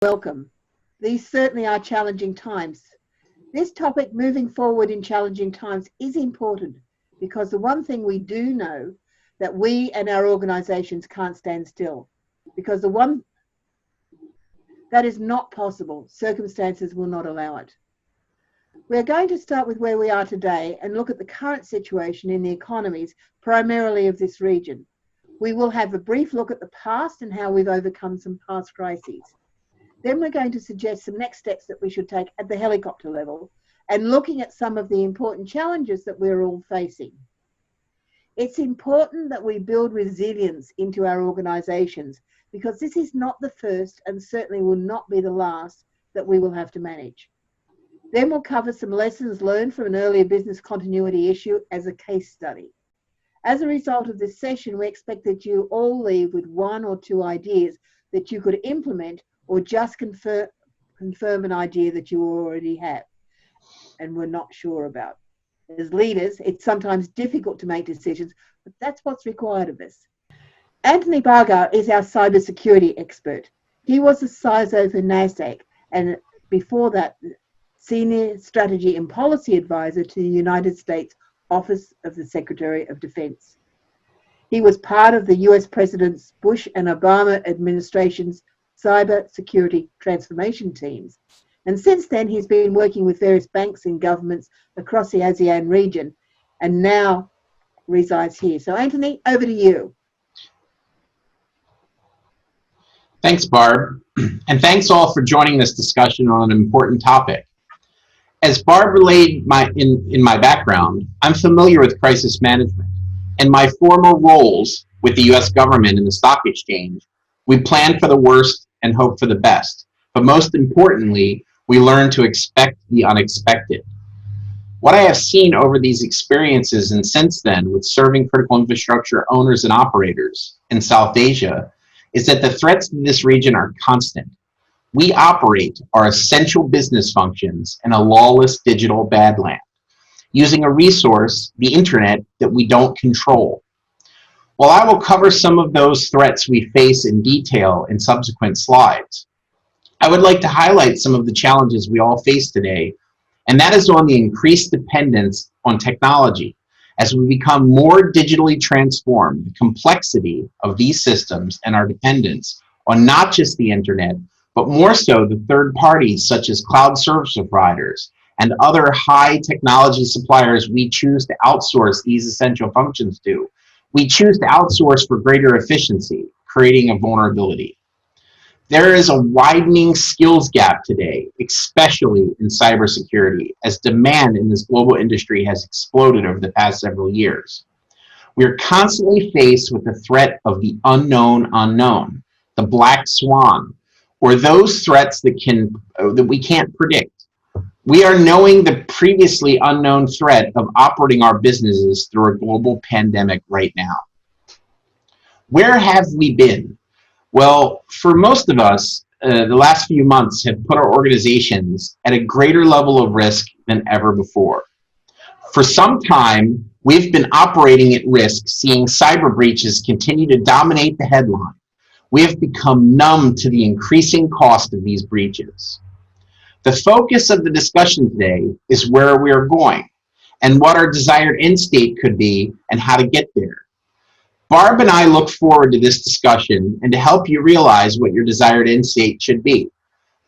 Welcome. These certainly are challenging times. This topic, moving forward in challenging times, is important because the one thing we do know that we and our organisations can't stand still, because the one that is not possible, circumstances will not allow it. We're going to start with where we are today and look at the current situation in the economies, primarily of this region. We will have a brief look at the past and how we've overcome some past crises. Then we're going to suggest some next steps that we should take at the helicopter level and looking at some of the important challenges that we're all facing. It's important that we build resilience into our organisations because this is not the first and certainly will not be the last that we will have to manage. Then we'll cover some lessons learned from an earlier business continuity issue as a case study. As a result of this session, we expect that you all leave with one or two ideas that you could implement or just confirm an idea that you already have and were not sure about. As leaders, it's sometimes difficult to make decisions, but that's what's required of us. Anthony Bargar is our cybersecurity expert. He was a CISO for NASDAQ and before that, Senior Strategy and Policy Advisor to the United States Office of the Secretary of Defense. He was part of the US Presidents Bush and Obama administration's cyber security transformation teams. And since then, he's been working with various banks and governments across the ASEAN region and now resides here. So Anthony, over to you. Thanks, Barb. And thanks all for joining this discussion on an important topic. As Barb relayed in my background, I'm familiar with crisis management. In my former roles with the US government and the stock exchange, we plan for the worst and hope for the best. But most importantly, we learn to expect the unexpected. What I have seen over these experiences and since then with serving critical infrastructure owners and operators in South Asia is that the threats in this region are constant. We operate our essential business functions in a lawless digital badland, using a resource, the internet, that we don't control. While I will cover some of those threats we face in detail in subsequent slides, I would like to highlight some of the challenges we all face today, and that is on the increased dependence on technology. As we become more digitally transformed, the complexity of these systems and our dependence on not just the internet, but more so the third parties such as cloud service providers and other high technology suppliers we choose to outsource these essential functions to. We choose to outsource for greater efficiency, creating a vulnerability. There is a widening skills gap today, especially in cybersecurity, as demand in this global industry has exploded over the past several years. We are constantly faced with the threat of the unknown unknown, the black swan, or those threats that we can't predict. We are knowing the previously unknown threat of operating our businesses through a global pandemic right now. Where have we been? Well, for most of us, the last few months have put our organizations at a greater level of risk than ever before. For some time, we've been operating at risk, seeing cyber breaches continue to dominate the headline. We have become numb to the increasing cost of these breaches. The focus of the discussion today is where we are going and what our desired end state could be and how to get there. Barb and I look forward to this discussion and to help you realize what your desired end state should be.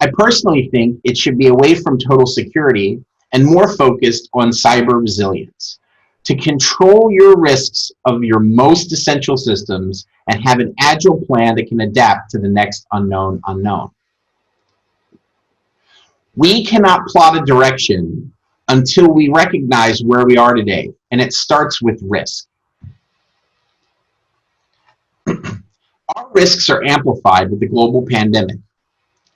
I personally think it should be away from total security and more focused on cyber resilience, to control your risks of your most essential systems and have an agile plan that can adapt to the next unknown unknown. We cannot plot a direction until we recognize where we are today, and it starts with risk. Our risks are amplified with the global pandemic,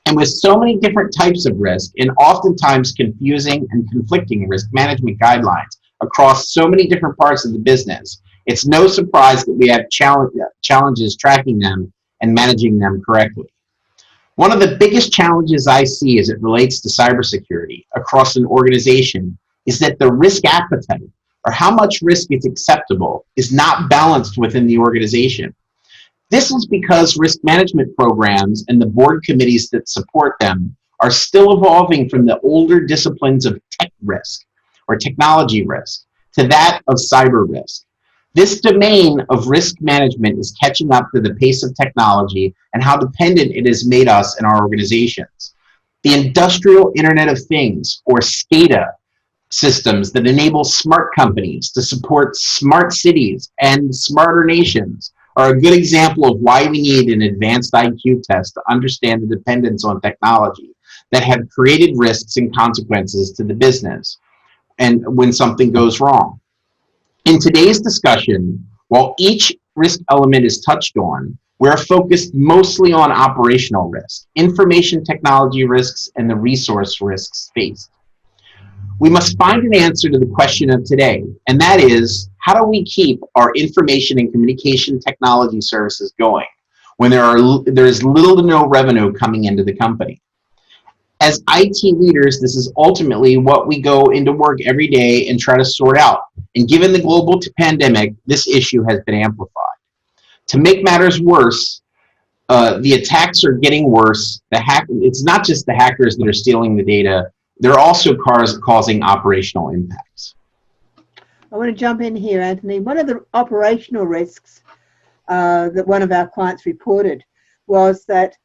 and with so many different types of risk and oftentimes confusing and conflicting risk management guidelines across so many different parts of the business, it's no surprise that we have challenges tracking them and managing them correctly. One of the biggest challenges I see as it relates to cybersecurity across an organization is that the risk appetite, or how much risk is acceptable, is not balanced within the organization. This is because risk management programs and the board committees that support them are still evolving from the older disciplines of tech risk or technology risk to that of cyber risk. This domain of risk management is catching up to the pace of technology and how dependent it has made us in our organizations. The Industrial Internet of Things, or SCADA, systems that enable smart companies to support smart cities and smarter nations are a good example of why we need an advanced IQ test to understand the dependence on technology that have created risks and consequences to the business and when something goes wrong. In today's discussion, while each risk element is touched on, we're focused mostly on operational risk, information technology risks, and the resource risks faced. We must find an answer to the question of today, and that is, how do we keep our information and communication technology services going when there is little to no revenue coming into the company? As IT leaders, this is ultimately what we go into work every day and try to sort out. And given the global pandemic, this issue has been amplified. To make matters worse, the attacks are getting worse. It's not just the hackers that are stealing the data, they're also causing operational impacts. I want to jump in here, Anthony. One of the operational risks that one of our clients reported was that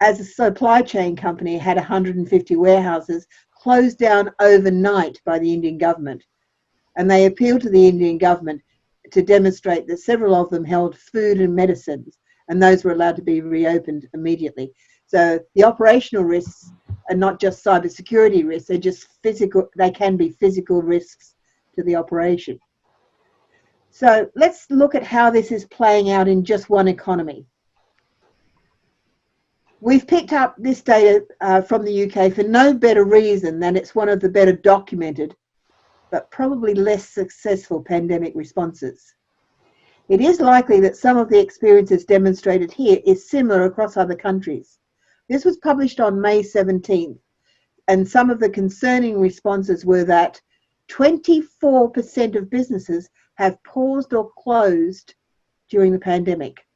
as a supply chain company had 150 warehouses closed down overnight by the Indian government. And they appealed to the Indian government to demonstrate that several of them held food and medicines, and those were allowed to be reopened immediately. So the operational risks are not just cybersecurity risks, they're just physical, they can be physical risks to the operation. So let's look at how this is playing out in just one economy. We've picked up this data from the UK for no better reason than it's one of the better documented, but probably less successful pandemic responses. It is likely that some of the experiences demonstrated here is similar across other countries. This was published on May 17th, and some of the concerning responses were that 24% of businesses have paused or closed during the pandemic.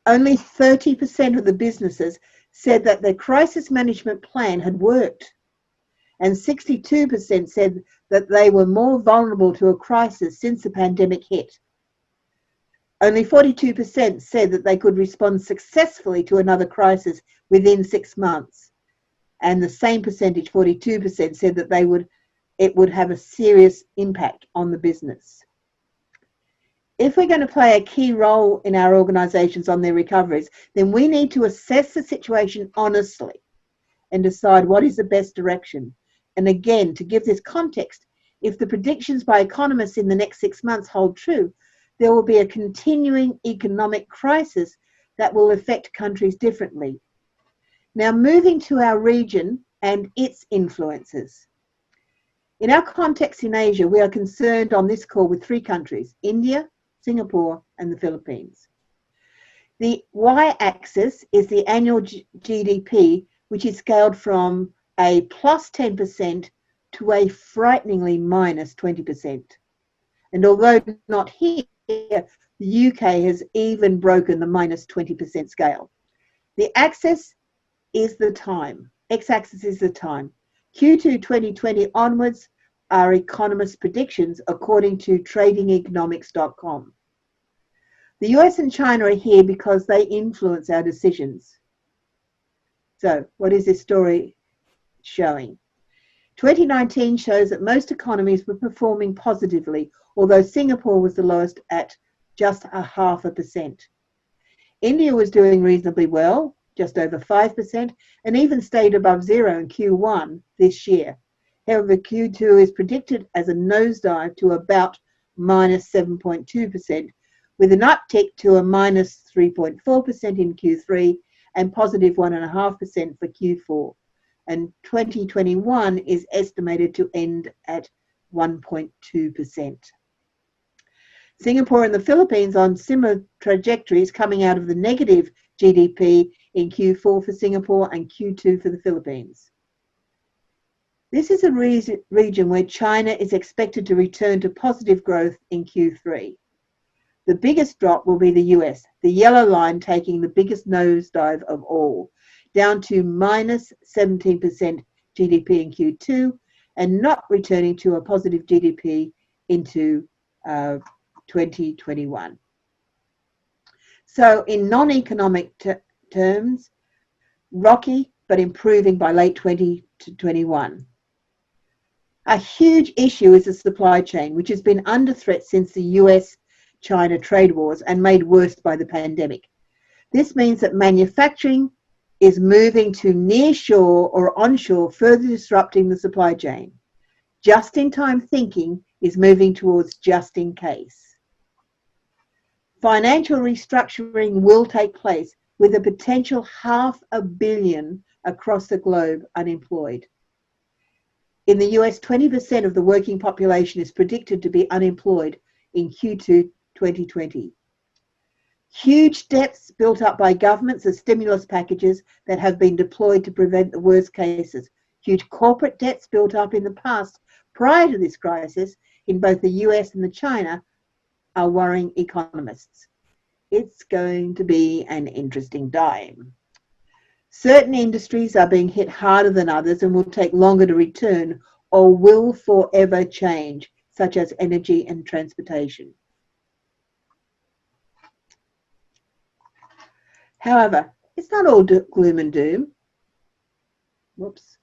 Only 30% of the businesses said that their crisis management plan had worked, and 62% said that they were more vulnerable to a crisis since the pandemic hit. Only 42% said that they could respond successfully to another crisis within 6 months, and the same percentage, 42%, said that it would have a serious impact on the business. If we're going to play a key role in our organisations on their recoveries, then we need to assess the situation honestly and decide what is the best direction. And again, to give this context, if the predictions by economists in the next 6 months hold true, there will be a continuing economic crisis that will affect countries differently. Now, moving to our region and its influences. In our context in Asia, we are concerned on this call with 3 countries, India, Singapore, and the Philippines. The y-axis is the annual GDP, which is scaled from a plus 10% to a frighteningly minus 20%. And although not here, the UK has even broken the minus 20% scale. The axis is the time. X-axis is the time. Q2 2020 onwards are economists' predictions according to tradingeconomics.com. The US and China are here because they influence our decisions. So what is this story showing? 2019 shows that most economies were performing positively, although Singapore was the lowest at just 0.5%. India was doing reasonably well, just over 5%, and even stayed above zero in Q1 this year. However, Q2 is predicted as a nosedive to about minus 7.2%, with an uptick to a minus 3.4% in Q3 and positive 1.5% for Q4. And 2021 is estimated to end at 1.2%. Singapore and the Philippines on similar trajectories, coming out of the negative GDP in Q4 for Singapore and Q2 for the Philippines. This is a region where China is expected to return to positive growth in Q3. The biggest drop will be the US, the yellow line taking the biggest nosedive of all, down to minus 17% GDP in Q2 and not returning to a positive GDP into 2021. So in non-economic terms, rocky but improving by late 2021. A huge issue is the supply chain, which has been under threat since the US-China trade wars and made worse by the pandemic. This means that manufacturing is moving to nearshore or onshore, further disrupting the supply chain. Just-in-time thinking is moving towards just-in-case. Financial restructuring will take place with a potential 500 million across the globe unemployed. In the US, 20% of the working population is predicted to be unemployed in Q2 2020. Huge debts built up by governments as stimulus packages that have been deployed to prevent the worst cases. Huge corporate debts built up in the past prior to this crisis in both the US and China are worrying economists. It's going to be an interesting time. Certain industries are being hit harder than others and will take longer to return or will forever change, such as energy and transportation. However, it's not all gloom and doom. Whoops.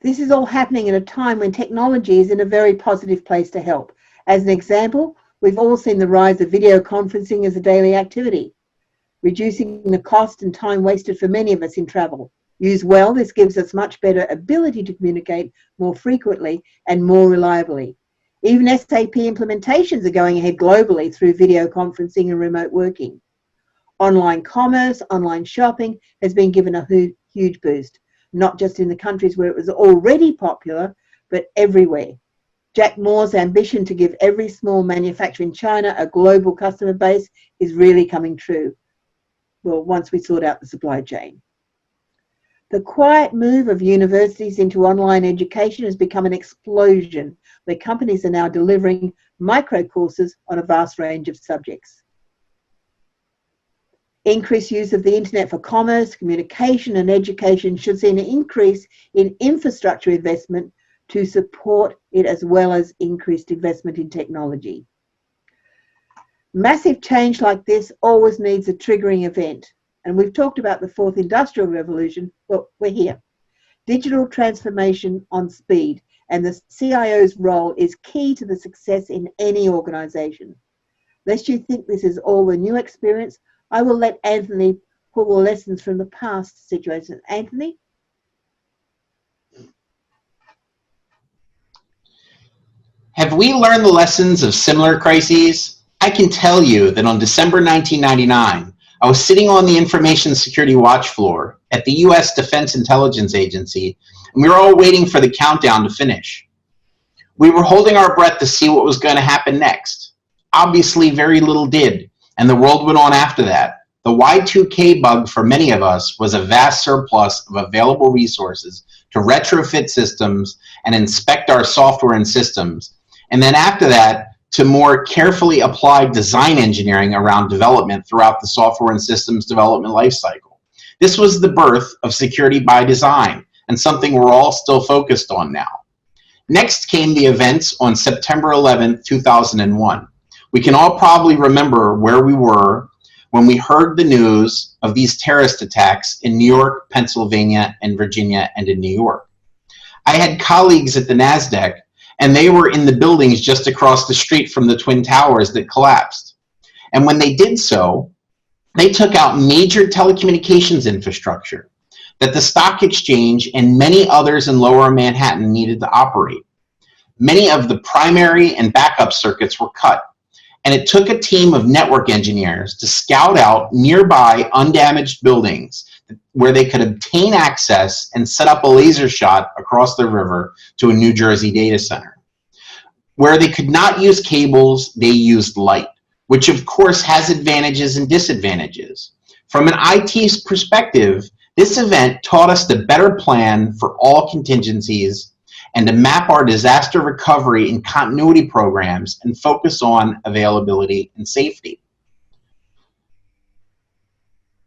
This is all happening at a time when technology is in a very positive place to help. As an example, we've all seen the rise of video conferencing as a daily activity, reducing the cost and time wasted for many of us in travel. Used well, this gives us much better ability to communicate more frequently and more reliably. Even SAP implementations are going ahead globally through video conferencing and remote working. Online commerce, online shopping has been given a huge boost, not just in the countries where it was already popular, but everywhere. Jack Moore's ambition to give every small manufacturer in China a global customer base is really coming true. Well, once we sort out the supply chain. The quiet move of universities into online education has become an explosion, where companies are now delivering micro courses on a vast range of subjects. Increased use of the internet for commerce, communication and education should see an increase in infrastructure investment to support it, as well as increased investment in technology. Massive change like this always needs a triggering event. And we've talked about the fourth industrial revolution. Well, we're here. Digital transformation on speed, and the CIO's role is key to the success in any organization. Lest you think this is all a new experience, I will let Anthony pull the lessons from the past situations. Anthony? Have we learned the lessons of similar crises? I can tell you that on December 1999, I was sitting on the information security watch floor at the US Defense Intelligence Agency, and we were all waiting for the countdown to finish. We were holding our breath to see what was going to happen next. Obviously, very little did, and the world went on after that. The Y2K bug for many of us was a vast surplus of available resources to retrofit systems and inspect our software and systems. And then after that, to more carefully applied design engineering around development throughout the software and systems development lifecycle. This was the birth of security by design, and something we're all still focused on now. Next came the events on September 11, 2001. We can all probably remember where we were when we heard the news of these terrorist attacks in New York, Pennsylvania, and Virginia, and in New York. I had colleagues at the NASDAQ, and they were in the buildings just across the street from the Twin Towers that collapsed. And when they did so, they took out major telecommunications infrastructure that the stock exchange and many others in lower Manhattan needed to operate. Many of the primary and backup circuits were cut, and it took a team of network engineers to scout out nearby undamaged buildings where they could obtain access and set up a laser shot across the river to a New Jersey data center. Where they could not use cables, they used light, which of course has advantages and disadvantages. From an IT perspective, this event taught us to better plan for all contingencies and to map our disaster recovery and continuity programs and focus on availability and safety.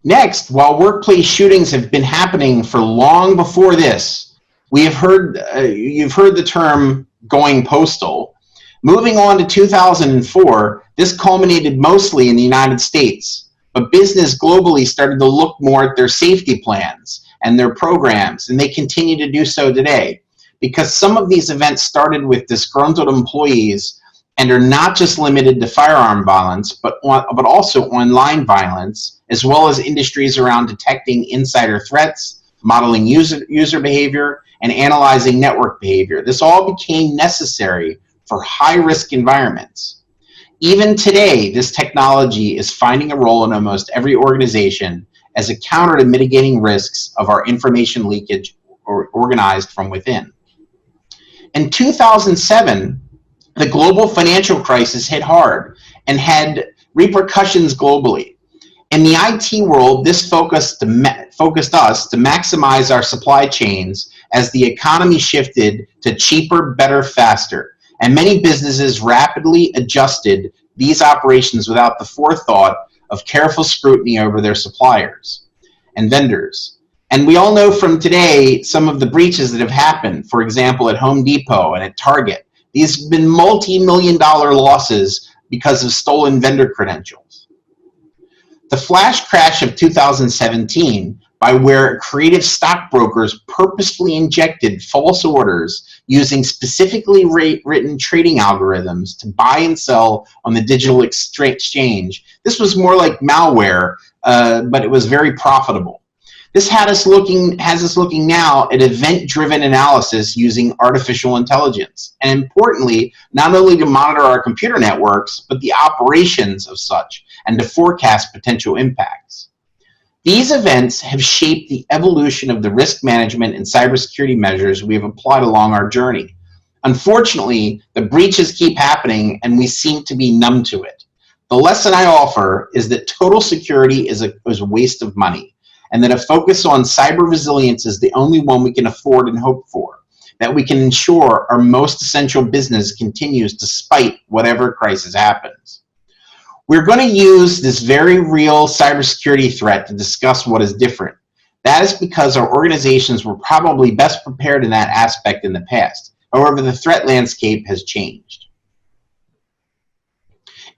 Next, while workplace shootings have been happening for long before this, you've heard the term going postal. Moving on to 2004, this culminated mostly in the United States, but business globally started to look more at their safety plans and their programs, and they continue to do so today, because some of these events started with disgruntled employees and are not just limited to firearm violence, but also online violence, as well as industries around detecting insider threats, modeling user behavior, and analyzing network behavior. This all became necessary for high-risk environments. Even today, this technology is finding a role in almost every organization as a counter to mitigating risks of our information leakage or organized from within. In 2007, the global financial crisis hit hard and had repercussions globally. In the IT world, this focused us to maximize our supply chains as the economy shifted to cheaper, better, faster. And many businesses rapidly adjusted these operations without the forethought of careful scrutiny over their suppliers and vendors. And we all know from today some of the breaches that have happened, for example, at Home Depot and at Target. These have been multi-million-dollar losses because of stolen vendor credentials. The flash crash of 2017, by where creative stockbrokers purposefully injected false orders using specifically written trading algorithms to buy and sell on the digital exchange. This was more like malware, but it was very profitable. This has us looking now at event-driven analysis using artificial intelligence, and importantly, not only to monitor our computer networks, but the operations of such, and to forecast potential impacts. These events have shaped the evolution of the risk management and cybersecurity measures we have applied along our journey. Unfortunately, the breaches keep happening and we seem to be numb to it. The lesson I offer is that total security is a waste of money, and that a focus on cyber resilience is the only one we can afford and hope for, that we can ensure our most essential business continues despite whatever crisis happens. We're going to use this very real cybersecurity threat to discuss what is different. That is because our organizations were probably best prepared in that aspect in the past. However, the threat landscape has changed.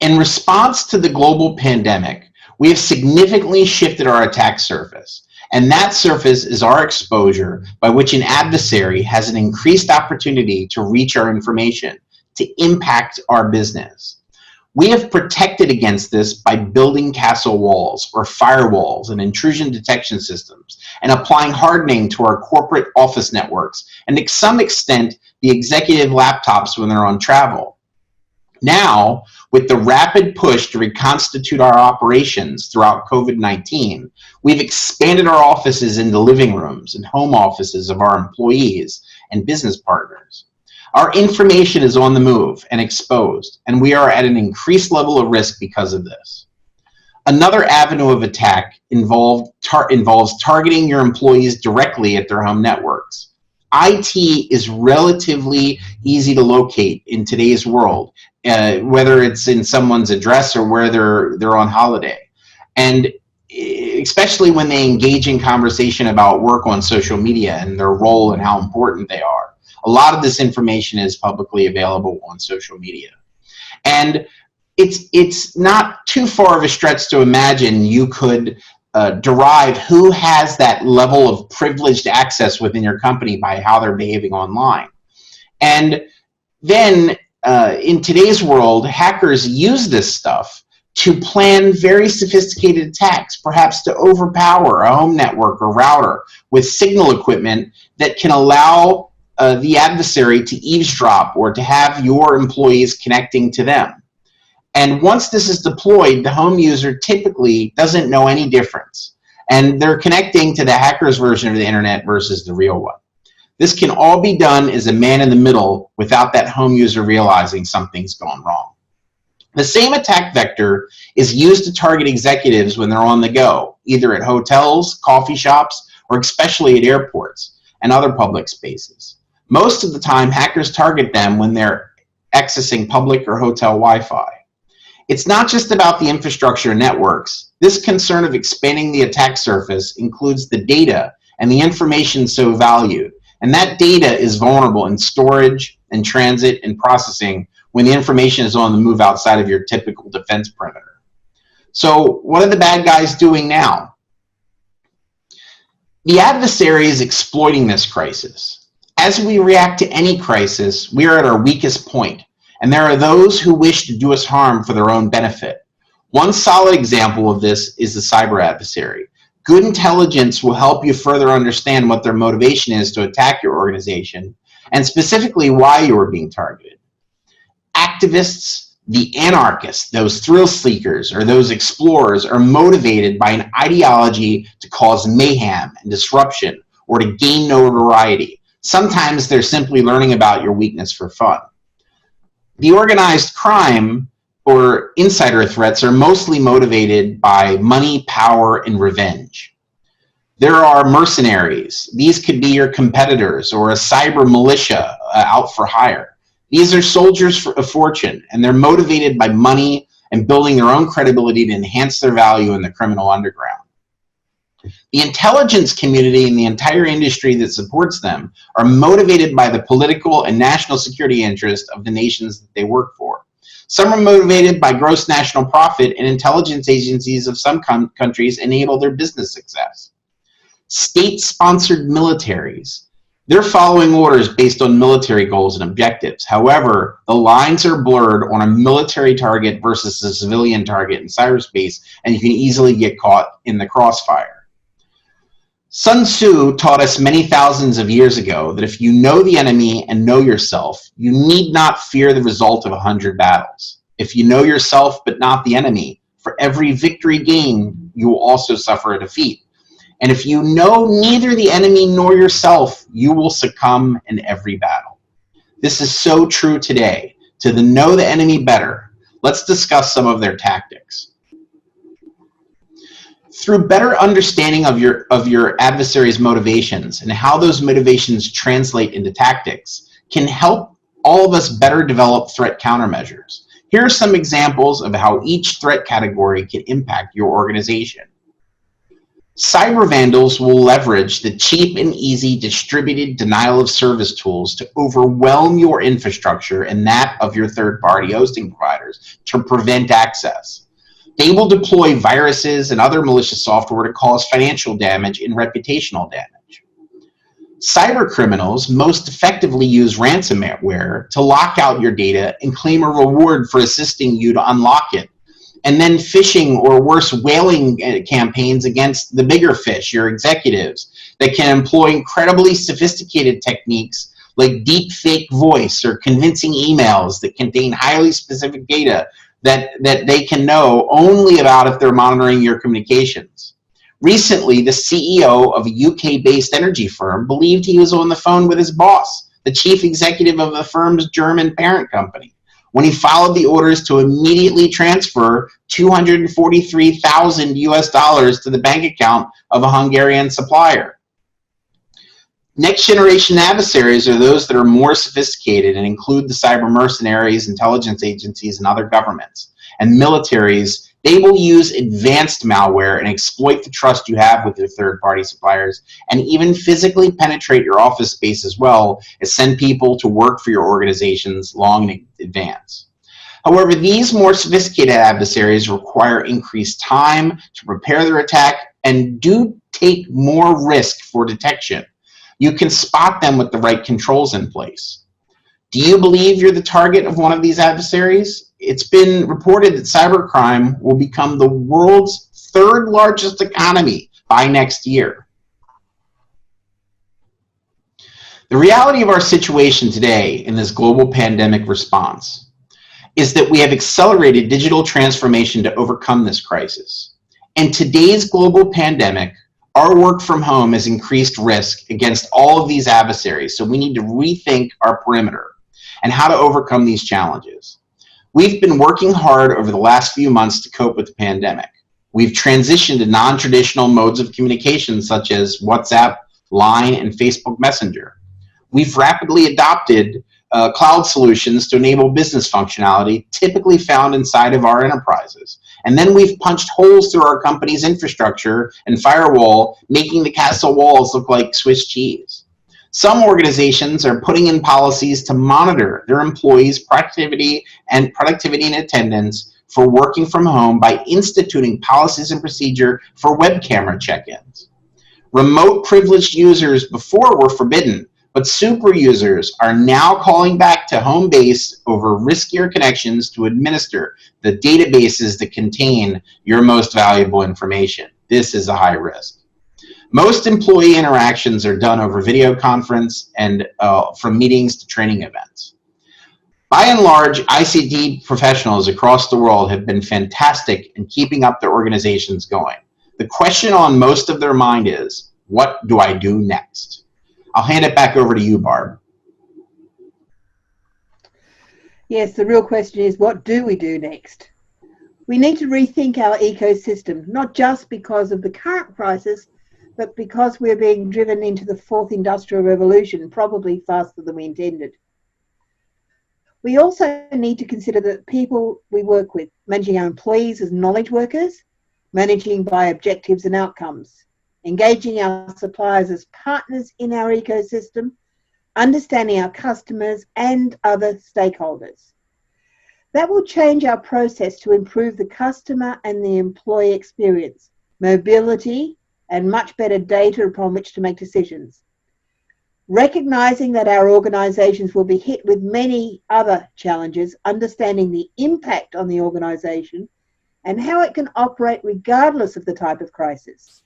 In response to the global pandemic, we have significantly shifted our attack surface, and that surface is our exposure by which an adversary has an increased opportunity to reach our information, to impact our business. We have protected against this by building castle walls or firewalls and intrusion detection systems, and applying hardening to our corporate office networks, and to some extent the executive laptops when they're on travel. Now, with the rapid push to reconstitute our operations throughout COVID-19, we've expanded our offices into living rooms and home offices of our employees and business partners. Our information is on the move and exposed, and we are at an increased level of risk because of this. Another avenue of attack involves targeting your employees directly at their home networks. IT is relatively easy to locate in today's world, whether it's in someone's address or where they're on holiday. And especially when they engage in conversation about work on social media and their role and how important they are. A lot of this information is publicly available on social media. And it's not too far of a stretch to imagine you could derive who has that level of privileged access within your company by how they're behaving online. And then in today's world, hackers use this stuff to plan very sophisticated attacks, perhaps to overpower a home network or router with signal equipment that can allow the adversary to eavesdrop or to have your employees connecting to them. And once this is deployed, the home user typically doesn't know any difference. And they're connecting to the hacker's version of the internet versus the real one. This can all be done as a man in the middle without that home user realizing something's gone wrong. The same attack vector is used to target executives when they're on the go, either at hotels, coffee shops, or especially at airports and other public spaces. Most of the time, hackers target them when they're accessing public or hotel Wi-Fi. It's not just about the infrastructure and networks. This concern of expanding the attack surface includes the data and the information so valued. And that data is vulnerable in storage and transit and processing when the information is on the move outside of your typical defense perimeter. So what are the bad guys doing now? The adversary is exploiting this crisis. As we react to any crisis, we are at our weakest point, and there are those who wish to do us harm for their own benefit. One solid example of this is the cyber adversary. Good intelligence will help you further understand what their motivation is to attack your organization, and specifically why you are being targeted. Activists, the anarchists, those thrill seekers, or those explorers are motivated by an ideology to cause mayhem and disruption or to gain notoriety. Sometimes they're simply learning about your weakness for fun. The organized crime or insider threats are mostly motivated by money, power, and revenge. There are mercenaries. These could be your competitors or a cyber militia out for hire. These are soldiers of fortune, and they're motivated by money and building their own credibility to enhance their value in the criminal underground. The intelligence community and the entire industry that supports them are motivated by the political and national security interests of the nations that they work for. Some are motivated by gross national profit, and intelligence agencies of some countries enable their business success. State-sponsored militaries, they're following orders based on military goals and objectives. However, the lines are blurred on a military target versus a civilian target in cyberspace, and you can easily get caught in the crossfire. Sun Tzu taught us many thousands of years ago that if you know the enemy and know yourself, you need not fear the result of 100 battles. If you know yourself but not the enemy, for every victory gained, you will also suffer a defeat. And if you know neither the enemy nor yourself, you will succumb in every battle. This is so true today. To know the enemy better, let's discuss some of their tactics. Through better understanding of your adversary's motivations and how those motivations translate into tactics can help all of us better develop threat countermeasures. Here are some examples of how each threat category can impact your organization. Cyber vandals will leverage the cheap and easy distributed denial of service tools to overwhelm your infrastructure and that of your third-party hosting providers to prevent access. They will deploy viruses and other malicious software to cause financial damage and reputational damage. Cyber criminals most effectively use ransomware to lock out your data and claim a reward for assisting you to unlock it. And then phishing or worse, whaling campaigns against the bigger fish, your executives, that can employ incredibly sophisticated techniques like deep fake voice or convincing emails that contain highly specific data that they can know only about if they're monitoring your communications. Recently, the CEO of a UK-based energy firm believed he was on the phone with his boss, the chief executive of the firm's German parent company, when he followed the orders to immediately transfer $243,000 US to the bank account of a Hungarian supplier. Next generation adversaries are those that are more sophisticated and include the cyber mercenaries, intelligence agencies, and other governments. And militaries, they will use advanced malware and exploit the trust you have with your third-party suppliers, and even physically penetrate your office space as well as send people to work for your organizations long in advance. However, these more sophisticated adversaries require increased time to prepare their attack and do take more risk for detection. You can spot them with the right controls in place. Do you believe you're the target of one of these adversaries? It's been reported that cybercrime will become the world's third largest economy by next year. The reality of our situation today in this global pandemic response is that we have accelerated digital transformation to overcome this crisis. In today's global pandemic, our work from home has increased risk against all of these adversaries, so we need to rethink our perimeter and how to overcome these challenges. We've been working hard over the last few months to cope with the pandemic. We've transitioned to non-traditional modes of communication such as WhatsApp, Line, and Facebook Messenger. We've rapidly adopted cloud solutions to enable business functionality typically found inside of our enterprises. And then we've punched holes through our company's infrastructure and firewall, making the castle walls look like Swiss cheese. Some organizations are putting in policies to monitor their employees' productivity and attendance for working from home by instituting policies and procedure for web camera check-ins. Remote privileged users before were forbidden, but super users are now calling back to home base over riskier connections to administer the databases that contain your most valuable information. This is a high risk. Most employee interactions are done over video conference and from meetings to training events. By and large, ICT professionals across the world have been fantastic in keeping up their organizations going. The question on most of their mind is, what do I do next? I'll hand it back over to you, Barb. Yes, the real question is, what do we do next? We need to rethink our ecosystem, not just because of the current crisis, but because we're being driven into the fourth industrial revolution, probably faster than we intended. We also need to consider the people we work with, managing our employees as knowledge workers, managing by objectives and outcomes, engaging our suppliers as partners in our ecosystem, understanding our customers and other stakeholders. That will change our process to improve the customer and the employee experience, mobility, and much better data upon which to make decisions. Recognizing that our organizations will be hit with many other challenges, understanding the impact on the organization and how it can operate regardless of the type of crisis.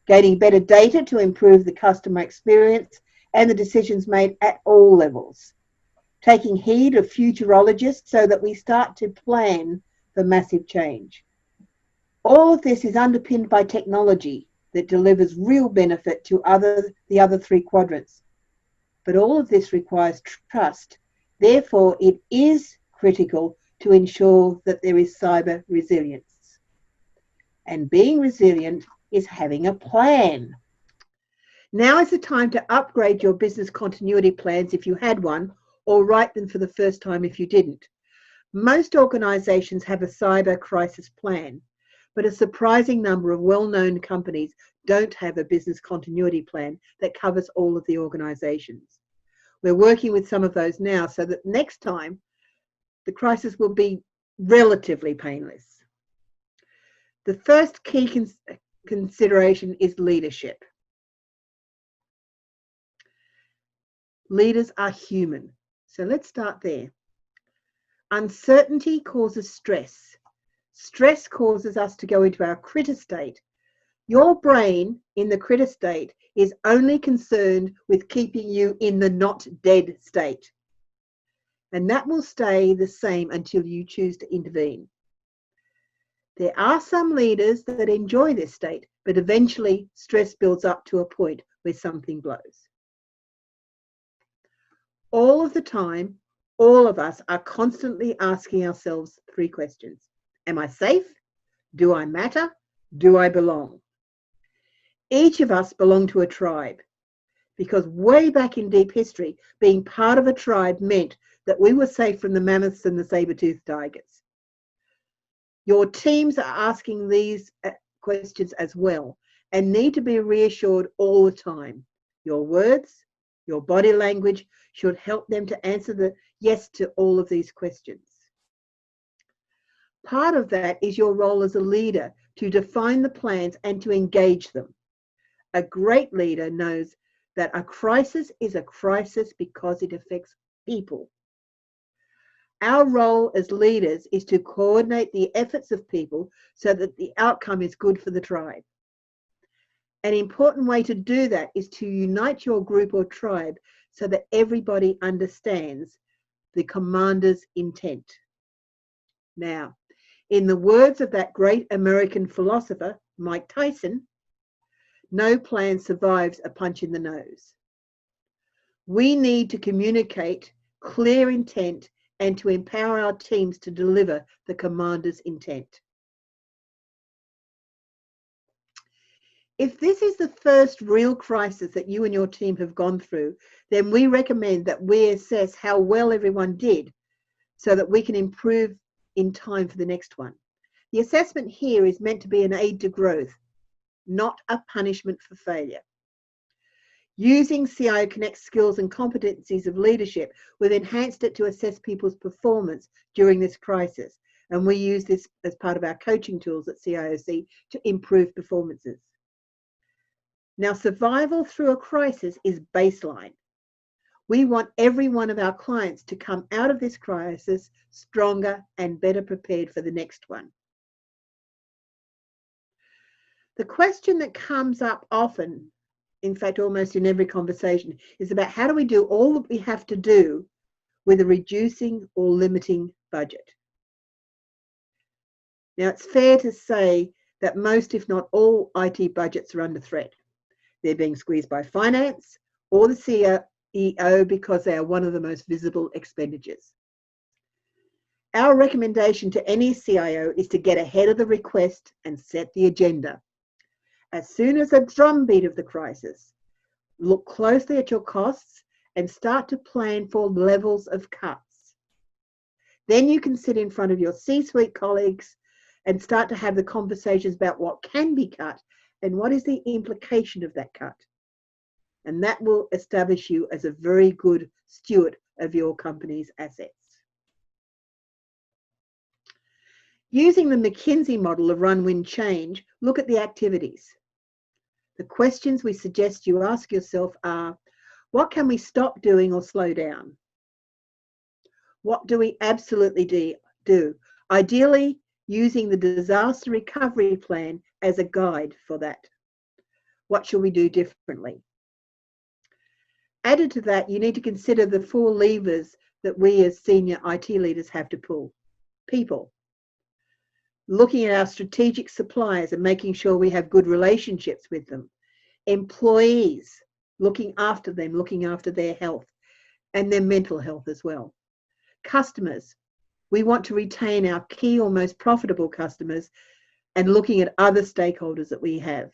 Gaining better data to improve the customer experience and the decisions made at all levels. Taking heed of futurologists so that we start to plan for massive change. All of this is underpinned by technology that delivers real benefit to the other three quadrants. But all of this requires trust. Therefore, it is critical to ensure that there is cyber resilience. And being resilient is having a plan. Now is the time to upgrade your business continuity plans if you had one, or write them for the first time if you didn't. Most organizations have a cyber crisis plan, but a surprising number of well-known companies don't have a business continuity plan that covers all of the organizations. We're working with some of those now so that next time the crisis will be relatively painless. The first key consideration is leadership. Leaders are human. So let's start there. Uncertainty causes stress. Stress causes us to go into our critter state. Your brain in the critter state is only concerned with keeping you in the not dead state. And that will stay the same until you choose to intervene. There are some leaders that enjoy this state, but eventually stress builds up to a point where something blows. All of the time, all of us are constantly asking ourselves three questions. Am I safe? Do I matter? Do I belong? Each of us belong to a tribe because way back in deep history, being part of a tribe meant that we were safe from the mammoths and the saber-toothed tigers. Your teams are asking these questions as well and need to be reassured all the time. Your words, your body language should help them to answer the yes to all of these questions. Part of that is your role as a leader to define the plans and to engage them. A great leader knows that a crisis is a crisis because it affects people. Our role as leaders is to coordinate the efforts of people so that the outcome is good for the tribe. An important way to do that is to unite your group or tribe so that everybody understands the commander's intent. Now, in the words of that great American philosopher, Mike Tyson, no plan survives a punch in the nose. We need to communicate clear intent and to empower our teams to deliver the commander's intent. If this is the first real crisis that you and your team have gone through, then we recommend that we assess how well everyone did so that we can improve in time for the next one. The assessment here is meant to be an aid to growth, not a punishment for failure. Using CIO Connect skills and competencies of leadership, we've enhanced it to assess people's performance during this crisis. And we use this as part of our coaching tools at CIOC to improve performances. Now, survival through a crisis is baseline. We want every one of our clients to come out of this crisis stronger and better prepared for the next one. The question that comes up often, in fact, almost in every conversation, is about how do we do all that we have to do with a reducing or limiting budget? Now, it's fair to say that most, if not all, IT budgets are under threat. They're being squeezed by finance or the CEO because they are one of the most visible expenditures. Our recommendation to any CIO is to get ahead of the request and set the agenda. As soon as a drumbeat of the crisis, look closely at your costs and start to plan for levels of cuts. Then you can sit in front of your C-suite colleagues and start to have the conversations about what can be cut and what is the implication of that cut. And that will establish you as a very good steward of your company's assets. Using the McKinsey model of run, win, change, look at the activities. The questions we suggest you ask yourself are, what can we stop doing or slow down? What do we absolutely do? Ideally, using the disaster recovery plan as a guide for that. What shall we do differently? Added to that, you need to consider the 4 levers that we as senior IT leaders have to pull. People. Looking at our strategic suppliers and making sure we have good relationships with them. Employees, looking after them, looking after their health and their mental health as well. Customers, we want to retain our key or most profitable customers and looking at other stakeholders that we have.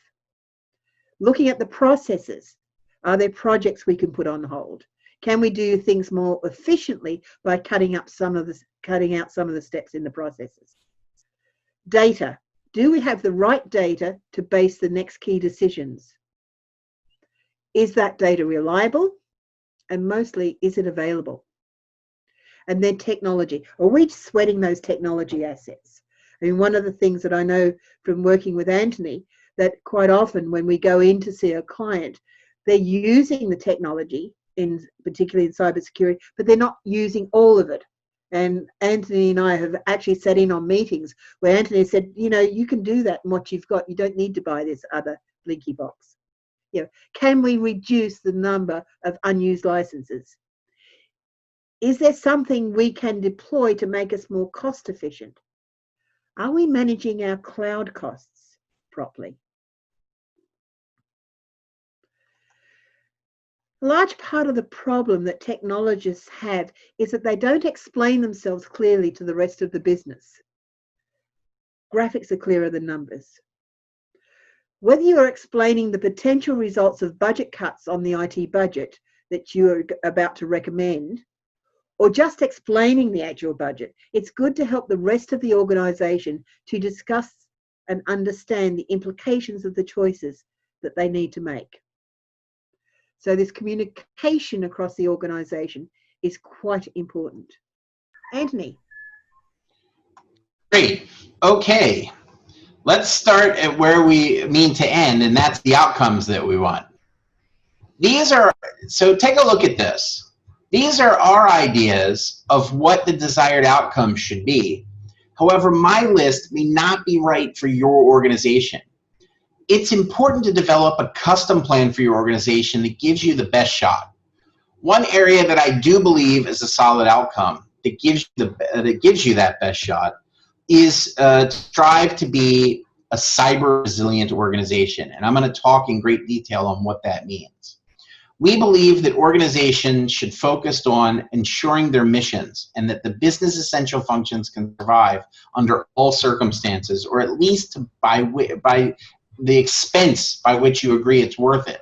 Looking at the processes, are there projects we can put on hold? Can we do things more efficiently by cutting out some of the steps in the processes? Data, do we have the right data to base the next key decisions? Is that data reliable? And mostly, is it available? And then technology. Are we sweating those technology assets? I mean, one of the things that I know from working with Anthony, that quite often when we go in to see a client, they're using the technology, particularly in cybersecurity, but they're not using all of it. And Anthony and I have actually sat in on meetings where Anthony said, you know, you can do that in what you've got. You don't need to buy this other blinky box. You know, can we reduce the number of unused licenses? Is there something we can deploy to make us more cost efficient? Are we managing our cloud costs properly? A large part of the problem that technologists have is that they don't explain themselves clearly to the rest of the business. Graphics are clearer than numbers. Whether you are explaining the potential results of budget cuts on the IT budget that you are about to recommend, or just explaining the actual budget, it's good to help the rest of the organisation to discuss and understand the implications of the choices that they need to make. So this communication across the organisation is quite important. Anthony. Great. Okay. Let's start at where we mean to end, and that's the outcomes that we want. So take a look at this. These are our ideas of what the desired outcome should be. However, my list may not be right for your organization. It's important to develop a custom plan for your organization that gives you the best shot. One area that I do believe is a solid outcome that gives you that best shot is to strive to be a cyber resilient organization. And I'm going to talk in great detail on what that means. We believe that organizations should focus on ensuring their missions and that the business essential functions can survive under all circumstances, or at least by the expense by which you agree it's worth it.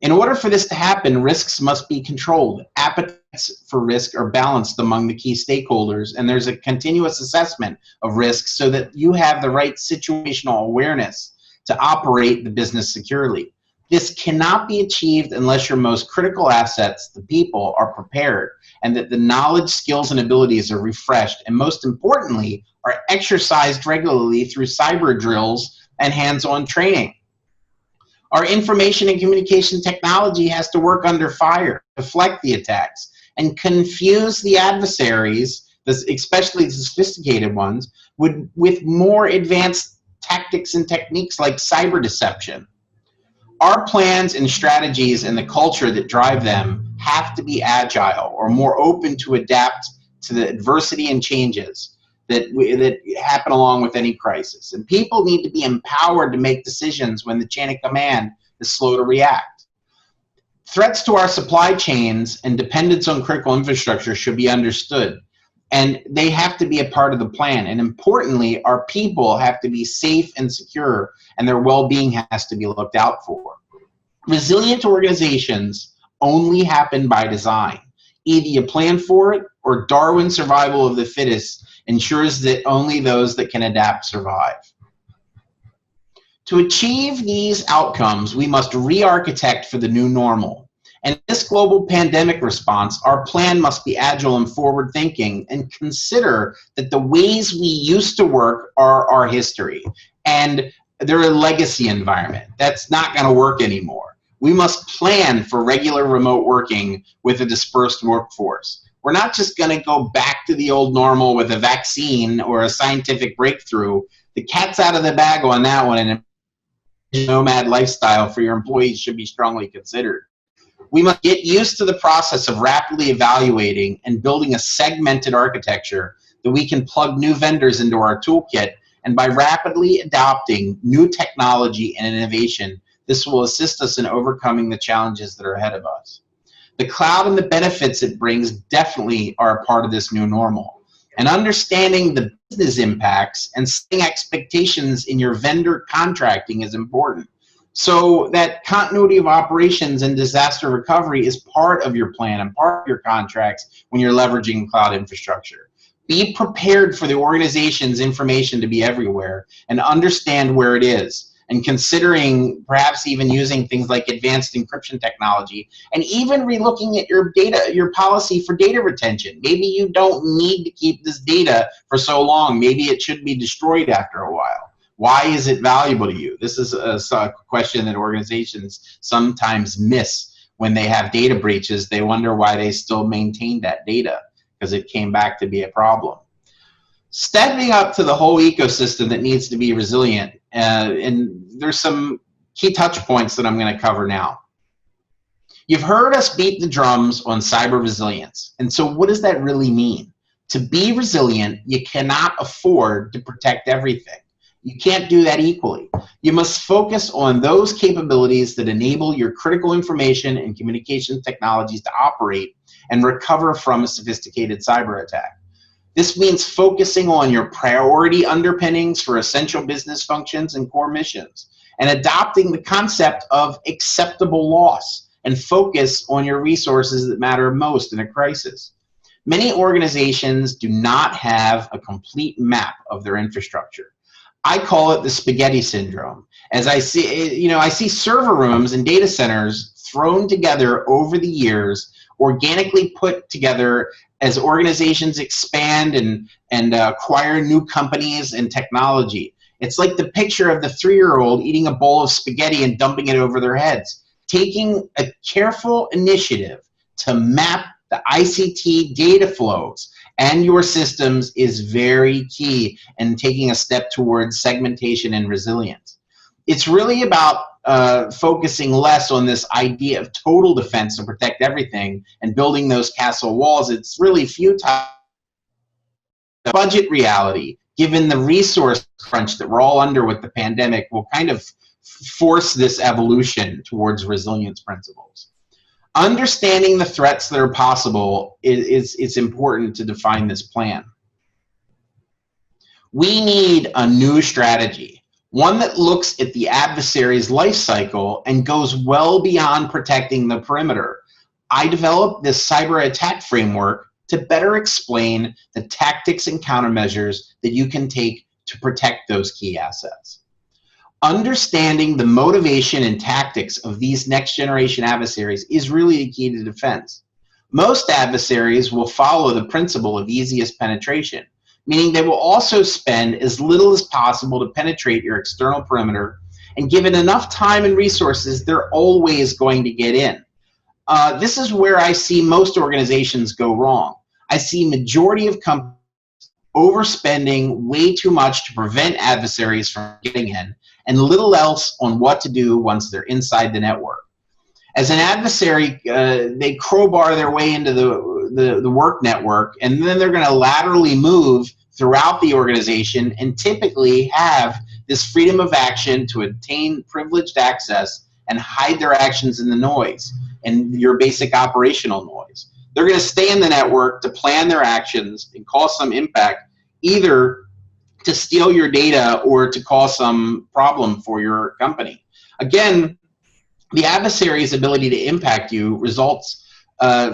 In order for this to happen, risks must be controlled. Appetites for risk are balanced among the key stakeholders, and there's a continuous assessment of risks so that you have the right situational awareness to operate the business securely. This cannot be achieved unless your most critical assets, the people, are prepared, and that the knowledge, skills, and abilities are refreshed, and most importantly, are exercised regularly through cyber drills and hands-on training. Our information and communication technology has to work under fire, deflect the attacks, and confuse the adversaries, especially the sophisticated ones, with more advanced tactics and techniques like cyber deception. Our plans and strategies and the culture that drive them have to be agile or more open to adapt to the adversity and changes that happen along with any crisis. And people need to be empowered to make decisions when the chain of command is slow to react. Threats to our supply chains and dependence on critical infrastructure should be understood, and they have to be a part of the plan. And importantly, our people have to be safe and secure, and their well-being has to be looked out for. Resilient organizations only happen by design. Either you plan for it, or Darwin's survival of the fittest ensures that only those that can adapt survive. To achieve these outcomes, we must re-architect for the new normal. And in this global pandemic response, our plan must be agile and forward-thinking and consider that the ways we used to work are our history, and they're a legacy environment. That's not going to work anymore. We must plan for regular remote working with a dispersed workforce. We're not just going to go back to the old normal with a vaccine or a scientific breakthrough. The cat's out of the bag on that one, and a nomad lifestyle for your employees should be strongly considered. We must get used to the process of rapidly evaluating and building a segmented architecture that we can plug new vendors into our toolkit, and by rapidly adopting new technology and innovation, this will assist us in overcoming the challenges that are ahead of us. The cloud and the benefits it brings definitely are a part of this new normal. And understanding the business impacts and setting expectations in your vendor contracting is important, so that continuity of operations and disaster recovery is part of your plan and part of your contracts when you're leveraging cloud infrastructure. Be prepared for the organization's information to be everywhere and understand where it is, and considering perhaps even using things like advanced encryption technology, and even relooking at your data, your policy for data retention. Maybe you don't need to keep this data for so long. Maybe it should be destroyed after a while. Why is it valuable to you? This is a question that organizations sometimes miss when they have data breaches. They wonder why they still maintain that data, because it came back to be a problem. Stepping up to the whole ecosystem that needs to be resilient, and there's some key touch points that I'm going to cover now. You've heard us beat the drums on cyber resilience, and so what does that really mean? To be resilient, you cannot afford to protect everything. You can't do that equally. You must focus on those capabilities that enable your critical information and communication technologies to operate and recover from a sophisticated cyber attack. This means focusing on your priority underpinnings for essential business functions and core missions, and adopting the concept of acceptable loss and focus on your resources that matter most in a crisis. Many organizations do not have a complete map of their infrastructure. I call it the spaghetti syndrome. As I see server rooms and data centers thrown together over the years, organically put together as organizations expand and acquire new companies and technology. It's like the picture of the 3-year-old eating a bowl of spaghetti and dumping it over their heads. Taking a careful initiative to map the ICT data flows and your systems is very key in taking a step towards segmentation and resilience. It's really about focusing less on this idea of total defense to protect everything and building those castle walls. It's really futile. The budget reality, given the resource crunch that we're all under with the pandemic, will kind of force this evolution towards resilience principles. Understanding the threats that are possible is important to define this plan. We need a new strategy. one that looks at the adversary's life cycle and goes well beyond protecting the perimeter. I developed this cyber attack framework to better explain the tactics and countermeasures that you can take to protect those key assets. Understanding the motivation and tactics of these next generation adversaries is really the key to defense. Most adversaries will follow the principle of easiest penetration, meaning they will also spend as little as possible to penetrate your external perimeter, and given enough time and resources, they're always going to get in. This is where I see most organizations go wrong. I see majority of companies overspending way too much to prevent adversaries from getting in, and little else on what to do once they're inside the network. As an adversary, they crowbar their way into the work network, and then they're going to laterally move throughout the organization and typically have this freedom of action to obtain privileged access and hide their actions in the noise and your basic operational noise. They're going to stay in the network to plan their actions and cause some impact, either to steal your data or to cause some problem for your company. Again, the adversary's ability to impact you results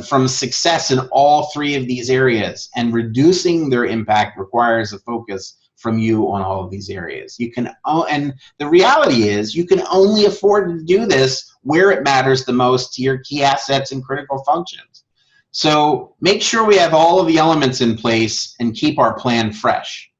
from success in all three of these areas, and reducing their impact requires a focus from you on all of these areas. You can, and the reality is, you can only afford to do this where it matters the most to your key assets and critical functions. So make sure we have all of the elements in place and keep our plan fresh.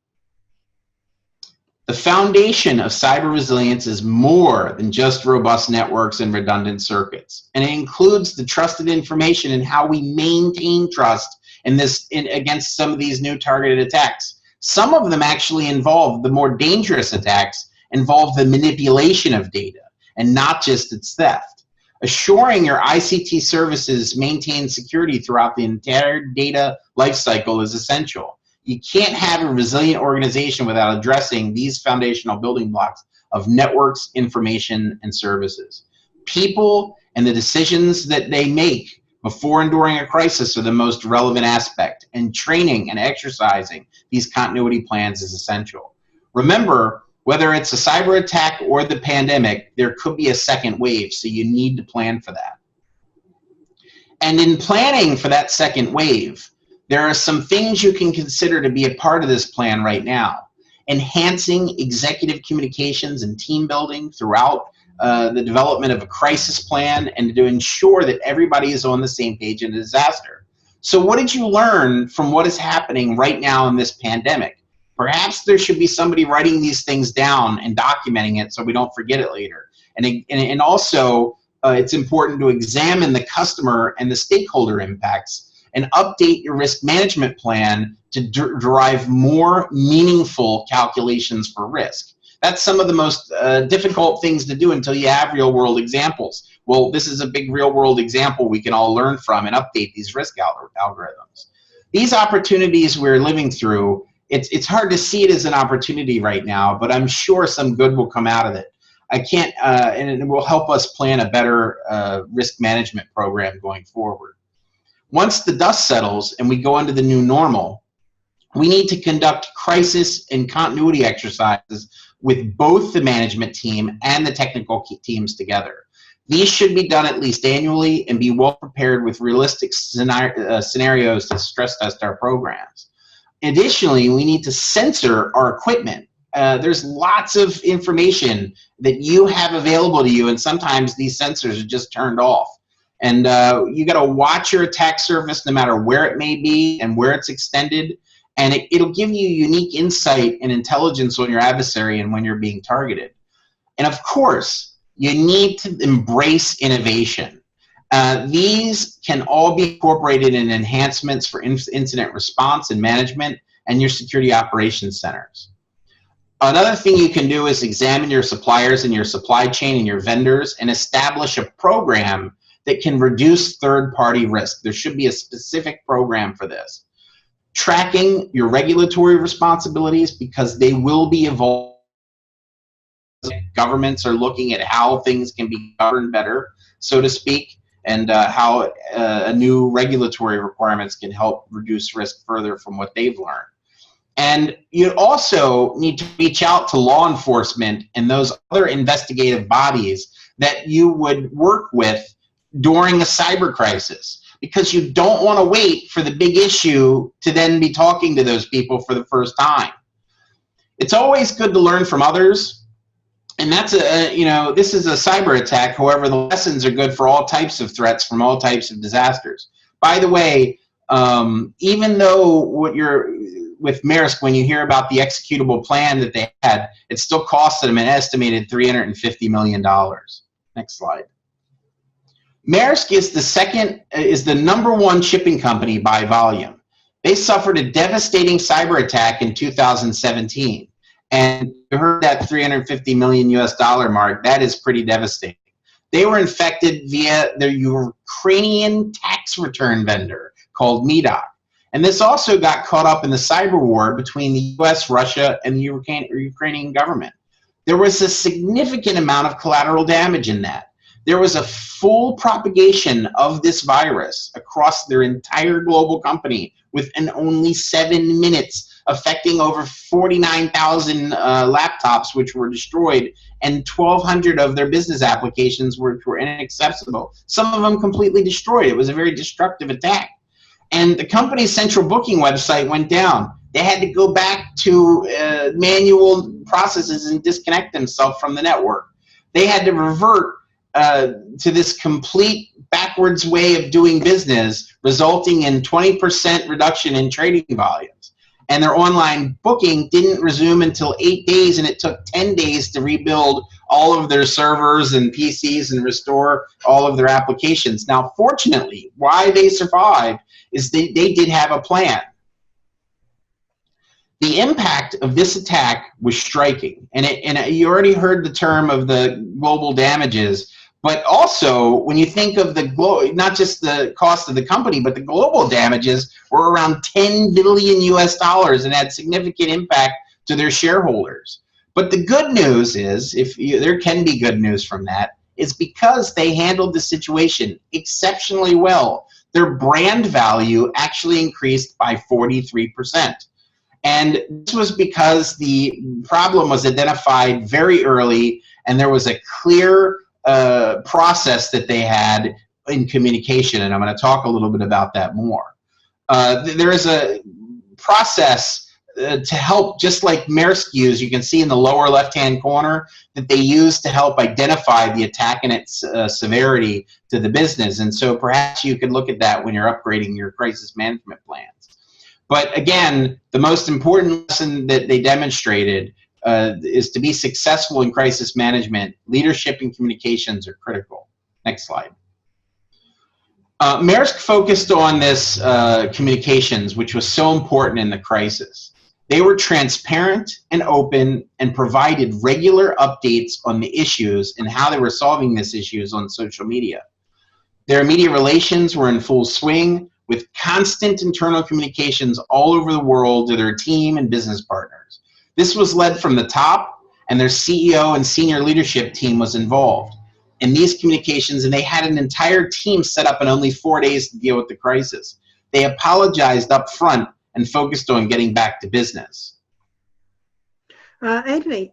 The foundation of cyber resilience is more than just robust networks and redundant circuits, and it includes the trusted information and how we maintain trust against some of these new targeted attacks. Some of them actually involve, the more dangerous attacks involve the manipulation of data and not just its theft. Assuring your ICT services maintain security throughout the entire data lifecycle is essential. You can't have a resilient organization without addressing these foundational building blocks of networks, information, and services. People and the decisions that they make before and during a crisis are the most relevant aspect, and training and exercising these continuity plans is essential. Remember, whether it's a cyber attack or the pandemic, there could be a second wave, so you need to plan for that. And in planning for that second wave, there are some things you can consider to be a part of this plan right now. Enhancing executive communications and team building throughout the development of a crisis plan, and to ensure that everybody is on the same page in a disaster. So what did you learn from what is happening right now in this pandemic? Perhaps there should be somebody writing these things down and documenting it so we don't forget it later. And also, it's important to examine the customer and the stakeholder impacts and update your risk management plan to derive more meaningful calculations for risk. That's some of the most difficult things to do until you have real world examples. Well, this is a big real world example we can all learn from and update these risk algorithms. These opportunities we're living through, it's hard to see it as an opportunity right now, but I'm sure some good will come out of it. And it will help us plan a better risk management program going forward. Once the dust settles and we go into the new normal, we need to conduct crisis and continuity exercises with both the management team and the technical teams together. These should be done at least annually and be well prepared with realistic scenarios to stress test our programs. Additionally, we need to censor our equipment. There's lots of information that you have available to you, and sometimes these sensors are just turned off. And you got to watch your attack surface no matter where it may be and where it's extended, and it'll give you unique insight and intelligence on your adversary and when you're being targeted. And of course, you need to embrace innovation. These can all be incorporated in enhancements for incident response and management and your security operations centers. Another thing you can do is examine your suppliers and your supply chain and your vendors and establish a program that can reduce third-party risk. There should be a specific program for this. Tracking your regulatory responsibilities, because they will be evolving. Governments are looking at how things can be governed better, so to speak, and how new regulatory requirements can help reduce risk further from what they've learned. And you also need to reach out to law enforcement and those other investigative bodies that you would work with during a cyber crisis, because you don't want to wait for the big issue to then be talking to those people for the first time. It's always good to learn from others. And that's this is a cyber attack. However, the lessons are good for all types of threats from all types of disasters. By the way, even though with MAERSK, when you hear about the executable plan that they had, it still costed them an estimated $350 million. Next slide. MAERSK is the #1 shipping company by volume. They suffered a devastating cyber attack in 2017. And you heard that $350 million mark. That is pretty devastating. They were infected via their Ukrainian tax return vendor called MEDOC. And this also got caught up in the cyber war between the US, Russia, and the Ukrainian government. There was a significant amount of collateral damage in that. There was a full propagation of this virus across their entire global company within only 7 minutes, affecting over 49,000 laptops, which were destroyed, and 1,200 of their business applications which were inaccessible. Some of them completely destroyed. It was a very destructive attack. And the company's central booking website went down. They had to go back to manual processes and disconnect themselves from the network. They had to revert to this complete backwards way of doing business, resulting in 20% reduction in trading volumes. And their online booking didn't resume until 8 days, and it took 10 days to rebuild all of their servers and PCs and restore all of their applications. Now, fortunately, why they survived is they did have a plan. The impact of this attack was striking, and you already heard the term of the global damages, but also when you think of not just the cost of the company, but the global damages were around $10 billion and had significant impact to their shareholders. But the good news is, there can be good news from that, is because they handled the situation exceptionally well, their brand value actually increased by 43%. And this was because the problem was identified very early, and there was a clear process that they had in communication, and I'm going to talk a little bit about that more. There is a process to help, just like MAERSK used, you can see in the lower left-hand corner, that they use to help identify the attack and its severity to the business. And so perhaps you could look at that when you're upgrading your crisis management plans. But again, the most important lesson that they demonstrated is to be successful in crisis management, leadership and communications are critical. Next slide. MAERSK focused on this communications, which was so important in the crisis. They were transparent and open and provided regular updates on the issues and how they were solving these issues on social media. Their media relations were in full swing, with constant internal communications all over the world to their team and business partners. This was led from the top, and their CEO and senior leadership team was involved in these communications, and they had an entire team set up in only 4 days to deal with the crisis. They apologized up front and focused on getting back to business. Anthony,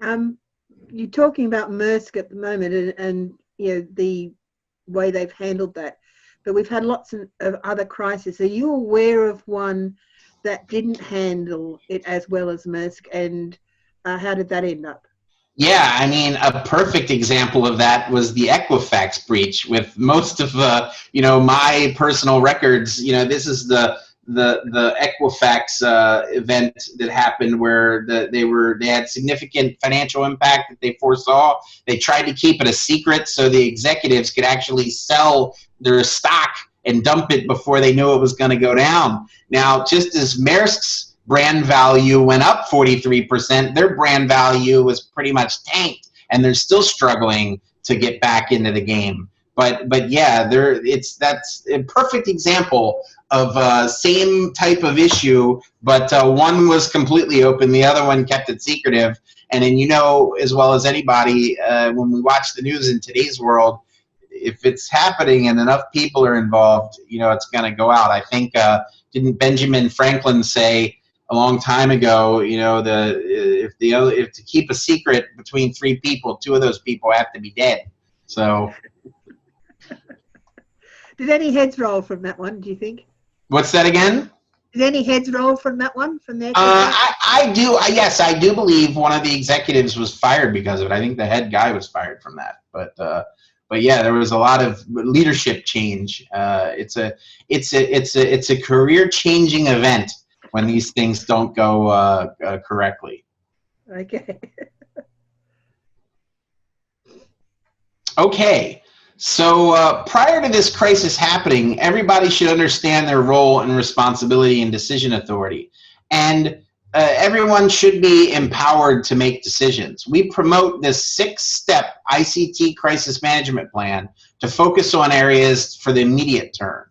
you're talking about MAERSK at the moment and the way they've handled that, but we've had lots of other crises. Are you aware of one that didn't handle it as well as MAERSK, and how did that end up? Yeah, I mean, a perfect example of that was the Equifax breach. With most of my personal records, this is the Equifax event that happened where they had significant financial impact that they foresaw. They tried to keep it a secret so the executives could actually sell their stock and dump it before they knew it was going to go down. Now, just as MAERSK's brand value went up 43%, their brand value was pretty much tanked, and they're still struggling to get back into the game. But yeah, that's a perfect example of same type of issue, but one was completely open, the other one kept it secretive. And then as well as anybody, when we watch the news in today's world, if it's happening and enough people are involved, it's going to go out. I think, didn't Benjamin Franklin say, a long time ago, you know, if to keep a secret between three people, two of those people have to be dead. So, did any heads roll from that one, do you think? what's that again? Did any heads roll from that one, from the yes, I do believe one of the executives was fired because of it. I think the head guy was fired from that. But yeah, there was a lot of leadership change. It's a career-changing event when these things don't go correctly. Okay. Okay. So prior to this crisis happening, everybody should understand their role and responsibility and decision authority. And everyone should be empowered to make decisions. We promote this 6-step ICT crisis management plan to focus on areas for the immediate term.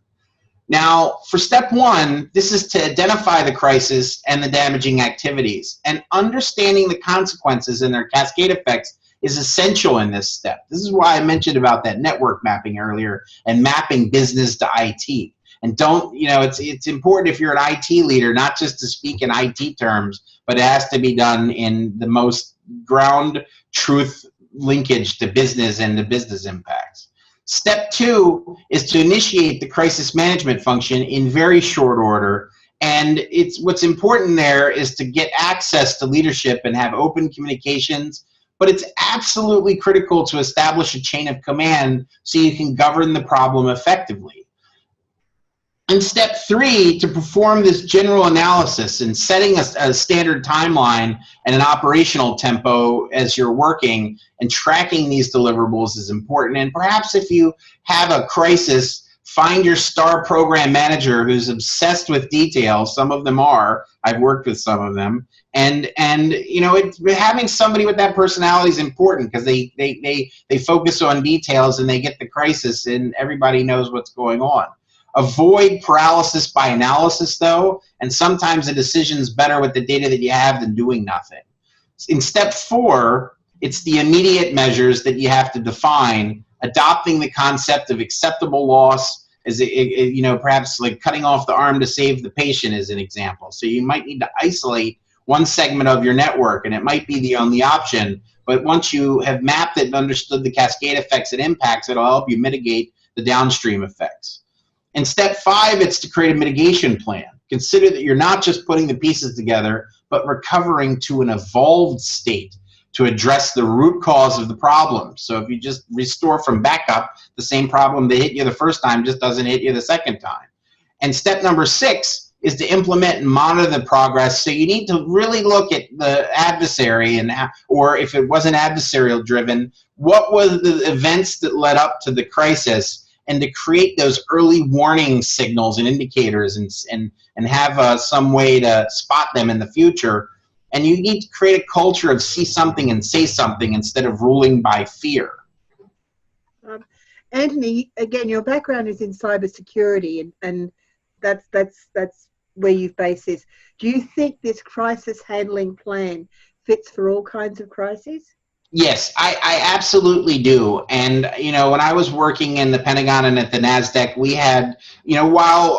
Now, for step 1, this is to identify the crisis and the damaging activities. And understanding the consequences and their cascade effects is essential in this step. This is why I mentioned about that network mapping earlier and mapping business to IT. And don't, you know, it's important if you're an IT leader, not just to speak in IT terms, but it has to be done in the most ground truth linkage to business and the business impacts. Step 2 is to initiate the crisis management function in very short order. And what's important there is to get access to leadership and have open communications. But it's absolutely critical to establish a chain of command so you can govern the problem effectively. And step 3, to perform this general analysis and setting a standard timeline and an operational tempo as you're working and tracking these deliverables is important. And perhaps if you have a crisis, find your star program manager who's obsessed with details. Some of them are. I've worked with some of them. And you know, having somebody with that personality is important because they focus on details and they get the crisis and everybody knows what's going on. Avoid paralysis by analysis, though, and sometimes a decision's better with the data that you have than doing nothing. In step 4, it's the immediate measures that you have to define, adopting the concept of acceptable loss, as you know, perhaps like cutting off the arm to save the patient is an example. So you might need to isolate one segment of your network, and it might be the only option, but once you have mapped it and understood the cascade effects and impacts, it'll help you mitigate the downstream effects. In step 5, it's to create a mitigation plan. Consider that you're not just putting the pieces together, but recovering to an evolved state to address the root cause of the problem. So if you just restore from backup, the same problem that hit you the first time just doesn't hit you the second time. And step number 6 is to implement and monitor the progress. So you need to really look at the adversary, and or if it wasn't adversarial driven, what were the events that led up to the crisis, and to create those early warning signals and indicators and have some way to spot them in the future. And you need to create a culture of see something and say something instead of ruling by fear. Anthony, again, your background is in cybersecurity, and that's where you've based this. Do you think this crisis handling plan fits for all kinds of crises? Yes, I absolutely do. And, you know, when I was working in the Pentagon and at the NASDAQ, we had, you know, while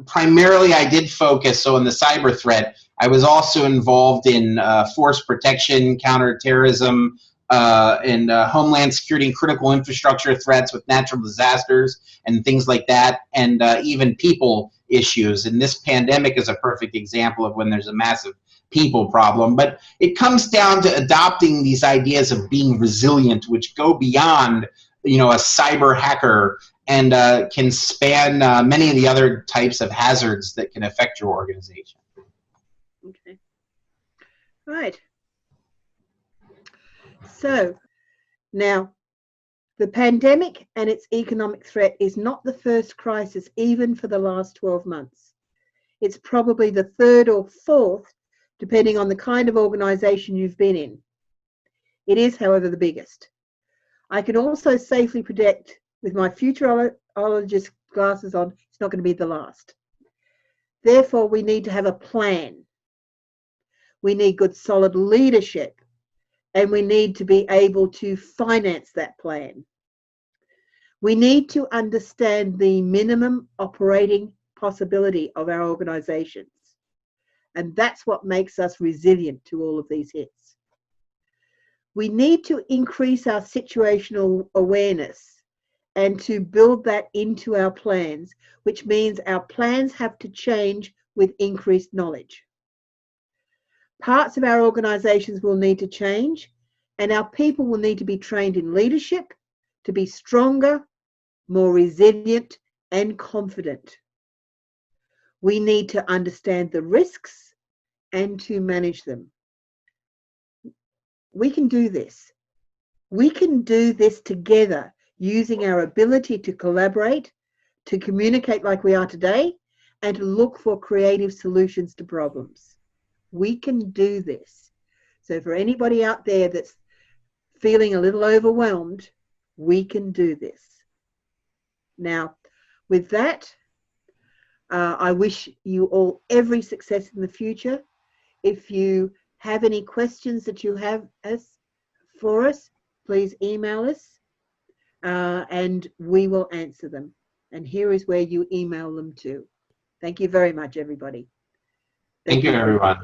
primarily I did focus on the cyber threat, I was also involved in force protection, counterterrorism, and homeland security and critical infrastructure threats with natural disasters and things like that, and even people issues. And this pandemic is a perfect example of when there's a massive people problem. But it comes down to adopting these ideas of being resilient, which go beyond, you know, a cyber hacker and can span many of the other types of hazards that can affect your organization. Okay. Right. So now, the pandemic and its economic threat is not the first crisis, even for the last 12 months. It's probably the 3rd or 4th, depending on the kind of organization you've been in. It is, however, the biggest. I can also safely predict, with my futurologist glasses on, it's not going to be the last. Therefore, we need to have a plan. We need good, solid leadership, and we need to be able to finance that plan. We need to understand the minimum operating possibility of our organizations. And that's what makes us resilient to all of these hits. We need to increase our situational awareness and to build that into our plans, which means our plans have to change with increased knowledge. Parts of our organizations will need to change, and our people will need to be trained in leadership to be stronger, more resilient, and confident. We need to understand the risks and to manage them. We can do this. We can do this together using our ability to collaborate, to communicate like we are today, and to look for creative solutions to problems. We can do this. So for anybody out there that's feeling a little overwhelmed, we can do this. Now, with that, I wish you all every success in the future. If you have any questions that you have for us, please email us and we will answer them. And here is where you email them to. Thank you very much, everybody. Thank you, everyone.